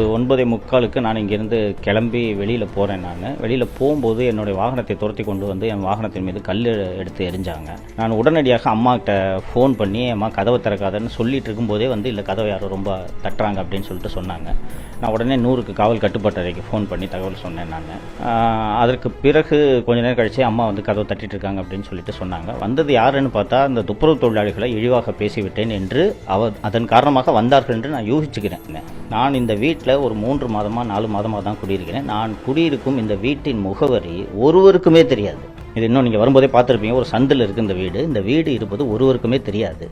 ஒரு 9:45க்கு நான் இங்கேருந்து கிளம்பி வெளியில் போகிறேன். வெளியில் போகும்போது என்னுடைய வாகனத்தை துரத்தி கொண்டு வந்து என் வாகனத்தின் மீது கல் எடுத்து எறிஞ்சாங்க. நான் உடனடியாக அம்மாக்கிட்ட ஃபோன் பண்ணி, அம்மா கதவை திறக்காதன்னு சொல்லிட்டு இருக்கும்போதே இல்லை கதவை யாரும் ரொம்ப தட்டுறாங்க அப்படின்னு சொல்லிட்டு சொன்னாங்க. நான் உடனே 100க்கு காவல் கட்டுப்பாட்டறைக்கு ஃபோன் பண்ணி தகவல் சொன்னேன். அதற்கு பிறகு கொஞ்ச நேரம் கழிச்சு அம்மா கதவை தட்டிட்டு இருக்காங்க அப்படின்னு சொல்லிட்டு சொன்னாங்க. வந்தது யாருன்னு பார்த்தா அந்த துப்புரவு தொழிலாளிகளை இழிவாக பேசிவிட்டேன் என்று அதன் காரணமாக வந்தார்கள் என்று நான் யூகிச்சுக்கிறேன். நான் இந்த வீட்டில் ஒரு 3 மாதமாக 4 மாதமாக தான் குடியிருக்கிறேன். நான் குடியிருக்கும் இந்த வீட்டின் முகவரி ஒருவருக்குமே தெரியாது. இது இன்னும் நீங்கள் வரும்போதே பார்த்துருப்பீங்க, ஒரு சந்தில் இருக்குது இந்த வீடு இருப்பது ஒருவருக்குமே தெரியாது.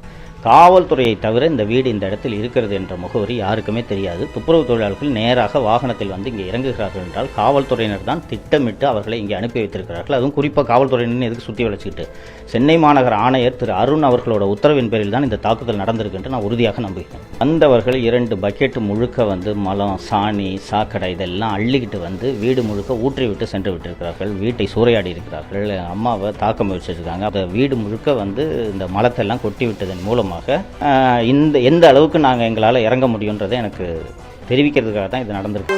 காவல்துறையை தவிர இந்த வீடு இந்த இடத்தில் இருக்கிறது என்ற முகவரி யாருக்குமே தெரியாது. துப்புரவு தொழிலாளர்கள் நேராக வாகனத்தில் இங்கே இறங்குகிறார்கள் என்றால் காவல்துறையினர் தான் திட்டமிட்டு அவர்களை இங்கே அனுப்பி வைத்திருக்கிறார்கள். அதுவும் குறிப்பாக காவல்துறையினர் எதுக்கு சுற்றி வளைச்சிக்கிட்டு சென்னை மாநகர ஆணையர் திரு அருண் அவர்களோட உத்தரவின் பேரில் தான் இந்த தாக்குதல் நடந்திருக்கு என்று நான் உறுதியாக நம்புகிறேன். வந்தவர்கள் 2 பக்கெட்டு முழுக்க மலம், சாணி, சாக்கடை இதெல்லாம் அள்ளிக்கிட்டு வீடு முழுக்க ஊற்றி விட்டு சென்று விட்டிருக்கிறார்கள். வீட்டை சூறையாடி இருக்கிறார்கள். அம்மாவை தாக்க முயற்சிச்சிருக்காங்க. அந்த வீடு முழுக்க இந்த மலத்தெல்லாம் கொட்டி விட்டதன் மூலமாக எந்த அளவுக்கு நாங்கள் எங்களால் இறங்க முடியுன்றதை எனக்கு தெரிவிக்கிறதுக்காக தான் இது நடந்திருக்கு.